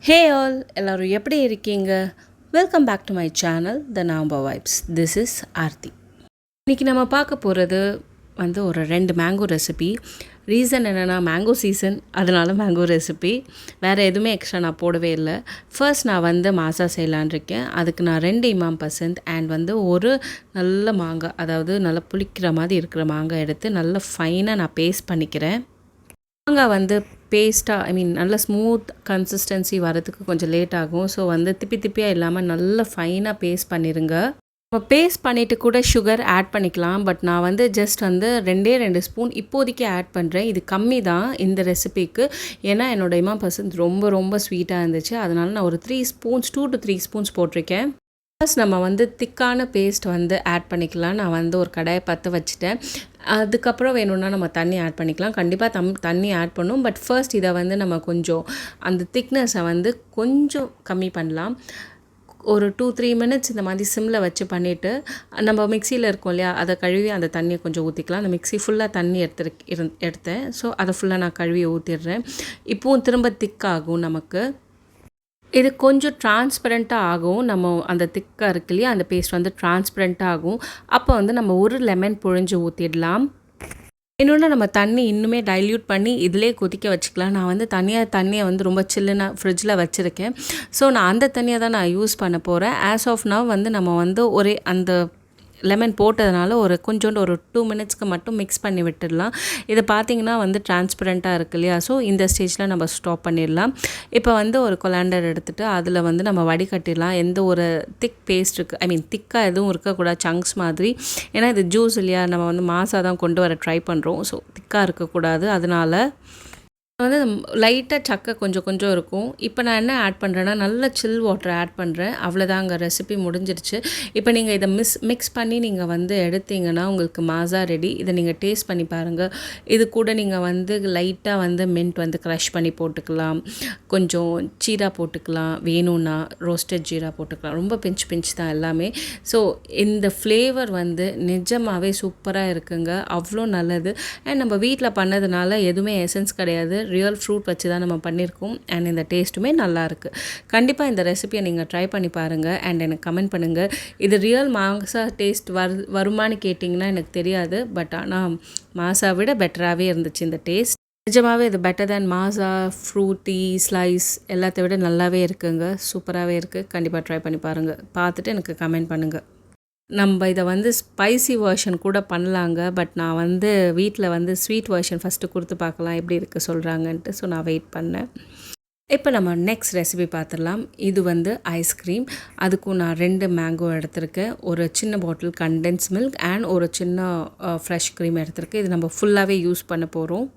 Hey all எல்லோரும் எப்படி இருக்கீங்க? Welcome back to my channel the நாம்பா வைப்ஸ். This is Aarthi. இன்றைக்கி நம்ம பார்க்க போகிறது ஒரு 2 மேங்கோ ரெசிபி. ரீசன் என்னென்னா மேங்கோ சீசன், அதனால மேங்கோ ரெசிபி. வேறு எதுவுமே எக்ஸ்ட்ரா நான் போடவே இல்லை. ஃபர்ஸ்ட் நான் மாசா செய்யலான் இருக்கேன். அதுக்கு நான் 2 இமாம் பசந்த் அண்ட் ஒரு நல்ல மாங்காய், அதாவது நல்லா புளிக்கிற மாதிரி இருக்கிற மாங்காய் எடுத்து நல்லா ஃபைனாக நான் பேஸ்ட் பண்ணிக்கிறேன். மாங்காய் பேஸ்ட்டாக நல்ல ஸ்மூத் கன்சிஸ்டன்சி வரதுக்கு கொஞ்சம் லேட் ஆகும். ஸோ திப்பியாக இல்லாமல் நல்லா ஃபைனாக பேஸ்ட் பண்ணிடுங்க. நம்ம பேஸ்ட் பண்ணிவிட்டு கூட சுகர் ஆட் பண்ணிக்கலாம். பட் நான் ஜஸ்ட் 2 ஸ்பூன் இப்போதைக்கு ஆட் பண்ணுறேன். இது கம்மி தான் இந்த ரெசிபிக்கு. ஏன்னா என்னோடய இமாம் பசந்த் ரொம்ப ரொம்ப ஸ்வீட்டாக இருந்துச்சு. அதனால் நான் ஒரு 3 ஸ்பூன்ஸ் 2 to 3 ஸ்பூன்ஸ் போட்டிருக்கேன். ஃபர்ஸ்ட் நம்ம திக்கான பேஸ்ட் ஆட் பண்ணிக்கலாம். நான் ஒரு கடாயை பற்ற வச்சுட்டேன். அதுக்கப்புறம் வேணும்னா நம்ம தண்ணி ஆட் பண்ணிக்கலாம். கண்டிப்பாக தண்ணி ஆட் பண்ணும். பட் ஃபர்ஸ்ட் இதை நம்ம கொஞ்சம் அந்த திக்னஸை கொஞ்சம் கம்மி பண்ணலாம். ஒரு 2-3 மினிட்ஸ் இந்த மாதிரி சிம்மில் வச்சு பண்ணிவிட்டு நம்ம மிக்சியில் இருக்கோம் இல்லையா, அதை கழுவி அந்த தண்ணியை கொஞ்சம் ஊற்றிக்கலாம். அந்த மிக்சி ஃபுல்லாக தண்ணி எடுத்தேன். ஸோ அதை ஃபுல்லாக நான் கழுவி ஊற்றிடுறேன். இப்போவும் திரும்ப திக்காகும். நமக்கு இது கொஞ்சம் டிரான்ஸ்பரண்ட்டாக ஆகும். நம்ம அந்த திக்காக இருக்கு இல்லையா, அந்த பேஸ்ட் டிரான்ஸ்பரண்ட்டாக ஆகும். அப்போ நம்ம ஒரு லெமன் புழிஞ்சு ஊற்றிடலாம். இன்னொன்று நம்ம தண்ணி இன்னுமே டைல்யூட் பண்ணி இதிலே கொதிக்க வச்சுக்கலாம். நான் தண்ணியை ரொம்ப சில்லுன்னு ஃப்ரிட்ஜில் வச்சுருக்கேன். ஸோ நான் அந்த தண்ணியை தான் நான் யூஸ் பண்ண போகிறேன். ஆஸ் ஆஃப் நவ் நம்ம ஒரே அந்த லெமன் போட்டதுனால கொஞ்சோண்டு ஒரு 2 மினிட்ஸ்க்கு மட்டும் மிக்ஸ் பண்ணி விட்டுடலாம். இதை பார்த்திங்கன்னா டிரான்ஸ்பரண்ட்டாக இருக்கு இல்லையா. ஸோ இந்த ஸ்டேஜில் நம்ம ஸ்டாப் பண்ணிடலாம். இப்போ ஒரு கொலாண்டர் எடுத்துகிட்டு அதில் நம்ம வடிகட்டிடலாம். எந்த ஒரு திக் பேஸ்ட் இருக்குது, திக்காக எதுவும் இருக்கக்கூடாது, சங்க்ஸ் மாதிரி. ஏன்னா இது ஜூஸ் இல்லையா, நம்ம மாசா தான் கொண்டு வர ட்ரை பண்ணுறோம். ஸோ திக்காக இருக்கக்கூடாது. அதனால் லைட்டாக சக்கை கொஞ்சம் கொஞ்சம் இருக்கும். இப்போ நான் என்ன ஆட் பண்ணுறேன்னா, நல்ல சில் வாட்டர் ஆட் பண்ணுறேன். அவ்வளோதாங்க, ரெசிபி முடிஞ்சிருச்சு. இப்போ நீங்கள் இதை மிக்ஸ் பண்ணி நீங்கள் எடுத்தீங்கன்னா உங்களுக்கு மாசா ரெடி. இதை நீங்கள் டேஸ்ட் பண்ணி பாருங்கள். இது கூட நீங்கள் லைட்டாக மின்ட் க்ரஷ் பண்ணி போட்டுக்கலாம். கொஞ்சம் ஜீரா போட்டுக்கலாம். வேணும்னா ரோஸ்டட் ஜீரா போட்டுக்கலாம். ரொம்ப பிஞ்ச் தான் எல்லாமே. ஸோ இந்த ஃப்ளேவர் நிஜமாகவே சூப்பராக இருக்குங்க. அவ்வளோ நல்லது. அண்ட் நம்ம வீட்டில் பண்ணதுனால எதுவுமே எசன்ஸ் கிடையாது. ரியல் ஃப்ரூட் வச்சு தான் நம்ம பண்ணியிருக்கோம். அண்ட் இந்த டேஸ்ட்டுமே நல்லாயிருக்கு. கண்டிப்பாக இந்த ரெசிபியை நீங்கள் ட்ரை பண்ணி பாருங்கள் அண்ட் எனக்கு கமெண்ட் பண்ணுங்கள். இது ரியல் மாசா டேஸ்ட் வருமானு கேட்டிங்கன்னா எனக்கு தெரியாது. பட் ஆனால் மாசா விட பெட்டராகவே இருந்துச்சு இந்த டேஸ்ட். நிஜமாகவே இது பெட்டர் தேன் மாசா, ஃப்ரூட்டி, ஸ்லைஸ் எல்லாத்தை விட நல்லாவே இருக்குங்க. சூப்பராகவே இருக்குது. கண்டிப்பாக ட்ரை பண்ணி பாருங்கள். பார்த்துட்டு எனக்கு கமெண்ட் பண்ணுங்கள். நம்ம இதை ஸ்பைசி வெர்ஷன் கூட பண்ணலாங்க. பட் நான் வீட்டில் ஸ்வீட் வெர்ஷன் ஃபஸ்ட்டு கொடுத்து பார்க்கலாம் எப்படி இருக்குது சொல்கிறாங்கன்ட்டு. ஸோ நான் வெயிட் பண்ணேன். இப்போ நம்ம நெக்ஸ்ட் ரெசிபி பார்த்துடலாம். இது ஐஸ்கிரீம். அதுக்கும் நான் 2 மேங்கோ எடுத்திருக்கேன். ஒரு சின்ன பாட்டில் கண்டென்ஸ் மில்க் அண்ட் ஒரு சின்ன ஃப்ரெஷ் க்ரீம் எடுத்திருக்கேன். இது நம்ம ஃபுல்லாகவே யூஸ் பண்ண போகிறோம்.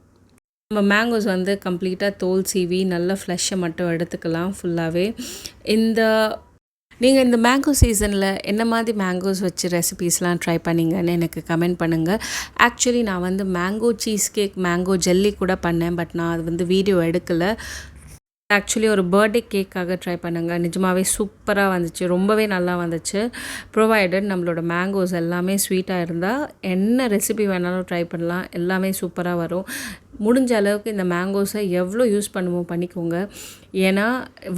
நம்ம மேங்கோஸ் கம்ப்ளீட்டாக தோல் சீவி நல்லா ஃப்ளஷ்ஷை மட்டும் எடுத்துக்கலாம் ஃபுல்லாகவே. நீங்கள் இந்த மேங்கோ சீசனில் என்ன மாதிரி மேங்கோஸ் வச்சு ரெசிபீஸ்லாம் ட்ரை பண்ணிங்கன்னு எனக்கு கமெண்ட் பண்ணுங்கள். ஆக்சுவலி நான் mango cheese cake, mango jelly கூட பண்ணேன். பட் நான் அது வீடியோ எடுக்கலை. ஆக்சுவலி ஒரு பர்த்டே கேக்காக ட்ரை பண்ணுங்க. நிஜமாகவே சூப்பராக வந்துச்சு. ரொம்பவே நல்லா வந்துச்சு. ப்ரொவைடட் நம்மளோட மேங்கோஸ் எல்லாமே ஸ்வீட்டாக இருந்தால் என்ன ரெசிபி வேணாலும் ட்ரை பண்ணலாம். எல்லாமே சூப்பராக வரும். முடிஞ்ச அளவுக்கு இந்த மேங்கோஸை எவ்வளோ யூஸ் பண்ணுமோ பண்ணிக்கோங்க. ஏன்னா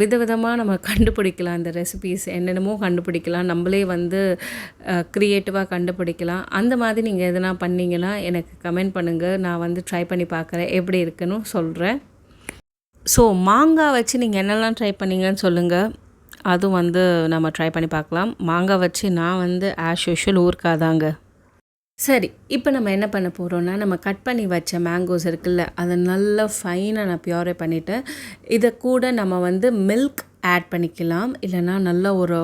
விதவிதமாக நம்ம கண்டுபிடிக்கலாம். இந்த ரெசிபீஸ் என்னென்னமோ கண்டுபிடிக்கலாம். நம்மளே க்ரியேட்டிவாக கண்டுபிடிக்கலாம். அந்த மாதிரி நீங்கள் எதனா பண்ணிங்கன்னா எனக்கு கமெண்ட் பண்ணுங்கள். நான் ட்ரை பண்ணி பார்க்குறேன், எப்படி இருக்குன்னு சொல்கிறேன். ஸோ மாங்காய் வச்சு நீங்கள் என்னெல்லாம் ட்ரை பண்ணிங்கன்னு சொல்லுங்கள். அதுவும் நம்ம ட்ரை பண்ணி பார்க்கலாம். மாங்காய் வச்சு நான் ஆஸ் யூஷுவல் ஊறுக்காதாங்க. சரி, இப்போ நம்ம என்ன பண்ண போகிறோன்னா, நம்ம கட் பண்ணி வச்ச மேங்கோஸ் இருக்குல்ல, அதை நல்லா ஃபைனாக நான் ப்யூரே பண்ணிவிட்டேன். இதை கூட நம்ம மில்க் ஆட் பண்ணிக்கலாம். இல்லைனா நல்ல ஒரு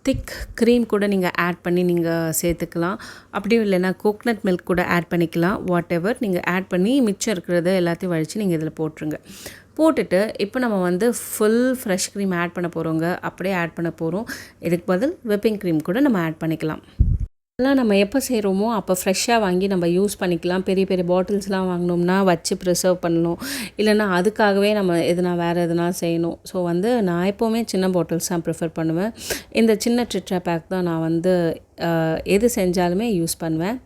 திக் க்ரீம் கூட நீங்கள் ஆட் பண்ணி நீங்கள் சேர்த்துக்கலாம். அப்படியும் இல்லைனா கோக்னட் மில்க் கூட ஆட் பண்ணிக்கலாம். வாட் எவர் நீங்கள் ஆட் பண்ணி மிச்சம் இருக்கிறத எல்லாத்தையும் வழித்து நீங்கள் இதில் போட்டுருங்க. போட்டுட்டு இப்போ நம்ம ஃபுல் ஃப்ரெஷ் க்ரீம் ஆட் பண்ண போகிறோங்க. அப்படியே ஆட் பண்ண போகிறோம். இதுக்கு பதில் விப்பிங் க்ரீம் கூட நம்ம ஆட் பண்ணிக்கலாம். இதெல்லாம் நம்ம எப்போ செய்கிறோமோ அப்போ ஃப்ரெஷ்ஷாக வாங்கி நம்ம யூஸ் பண்ணிக்கலாம். பெரிய பெரிய பாட்டில்ஸ்லாம் வாங்கினோம்னா வச்சு ப்ரிசர்வ் பண்ணணும். இல்லைனா அதுக்காகவே நம்ம வேறு எதுனா செய்யணும். ஸோ நான் எப்போவுமே சின்ன பாட்டில்ஸ் தான் ப்ரிஃபர் பண்ணுவேன். இந்த சின்ன ட்ரிட்ரா பேக் தான் நான் எது செஞ்சாலுமே யூஸ் பண்ணுவேன்.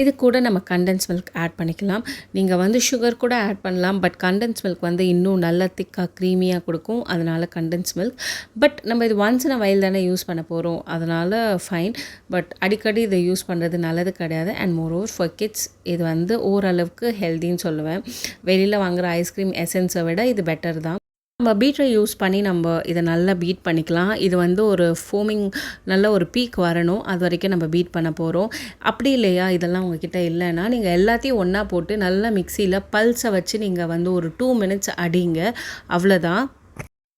இது கூட நம்ம கண்டென்ஸ் மில்க் ஆட் பண்ணிக்கலாம். நீங்கள் வந்து சுகர் கூட ஆட் பண்ணலாம். பட் கண்டென்ஸ் மில்க் வந்து இன்னும் நல்லா திக்காக க்ரீமியாக கொடுக்கும். அதனால் கண்டென்ஸ் மில்க். பட் நம்ம இது ஒன்ஸ் இன் அ வைல் தானே யூஸ் பண்ண போகிறோம். அதனால் ஃபைன். பட் அடிக்கடி இதை யூஸ் பண்ணுறது நல்லது கிடையாது. And more over for kids இது வந்து ஓரளவுக்கு ஹெல்தின்னு சொல்லுவேன். வெளியில் வாங்குகிற ஐஸ்கிரீம் எசன்ஸை விட இது பெட்டர் தான். நம்ம பீட்டரை யூஸ் பண்ணி நம்ம இதை நல்லா பீட் பண்ணிக்கலாம். இது வந்து ஒரு ஃபோமிங் நல்ல ஒரு பீக் வரணும். அது வரைக்கும் நம்ம பீட் பண்ண போகிறோம். அப்படி இல்லையா இதெல்லாம் உங்ககிட்ட இல்லைன்னா நீங்கள் எல்லாத்தையும் ஒன்றா போட்டு நல்லா மிக்சியில் பல்ஸை வச்சு நீங்கள் வந்து ஒரு 2 மினிட்ஸ் அடிங்க. அவ்வளோதான்.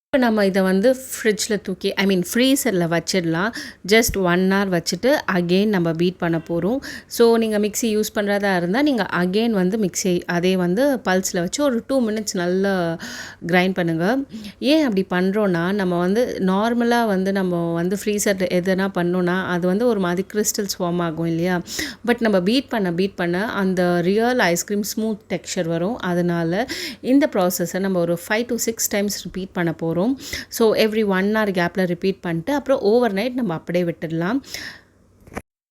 இப்போ நம்ம இதை வந்து ஃப்ரிட்ஜில் தூக்கி ஃப்ரீசரில் வச்சிடலாம். ஜஸ்ட் 1 hour வச்சுட்டு அகெயின் நம்ம பீட் பண்ண போகிறோம். ஸோ நீங்கள் மிக்ஸி யூஸ் பண்ணுறதா இருந்தால் நீங்கள் அகெயின் வந்து மிக்ஸி அதே வந்து பல்ஸில் வச்சு ஒரு 2 மினிட்ஸ் நல்லா கிரைண்ட் பண்ணுங்கள். ஏன் அப்படி பண்ணுறோன்னா நம்ம வந்து நார்மலாக வந்து நம்ம வந்து ஃப்ரீசர் எதுனா பண்ணோன்னா அது வந்து ஒரு மாதிரி கிறிஸ்டல்ஸ் ஃபார்ம் ஆகும் இல்லையா. பட் நம்ம பீட் பண்ண அந்த ரியல் ஐஸ்கிரீம் ஸ்மூத் டெக்ஸ்சர் வரும். அதனால் இந்த ப்ராசஸை நம்ம ஒரு 5 to 6 டைம்ஸ் ரிப்பீட் பண்ண போகிறோம். ஸோ எவ்ரி 1 hour கேப்பில் ரிப்பீட் பண்ணிட்டு அப்புறம் ஓவர் நைட் நம்ம அப்படியே விட்டுடலாம்.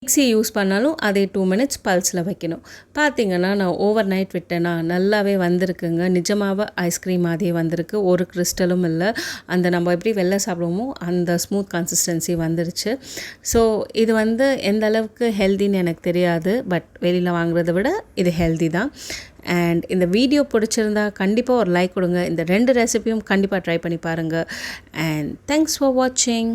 மிக்ஸி யூஸ் பண்ணாலும் அதே 2 மினிட்ஸ் பல்ஸில் வைக்கணும். பார்த்திங்கன்னா நான் ஓவர் நைட் விட்டேன்னா நல்லாவே வந்திருக்குங்க. நிஜமாகவே ஐஸ்கிரீம் அதே வந்திருக்கு. ஒரு கிறிஸ்டலும் இல்லை. அந்த நம்ம எப்படி வெளில சாப்பிடுவோமோ அந்த ஸ்மூத் கன்சிஸ்டன்சி வந்துருச்சு. ஸோ இது வந்து எந்த அளவுக்கு ஹெல்தின்னு எனக்கு தெரியாது. பட் வெளியில் வாங்குறத விட இது ஹெல்தி தான். அண்ட் இந்த வீடியோ பிடிச்சிருந்தா கண்டிப்பாக ஒரு லைக் கொடுங்க. இந்த 2 ரெசிபியும் கண்டிப்பாக ட்ரை பண்ணி பாருங்கள். அண்ட் தேங்க்ஸ் ஃபார் வாட்சிங்.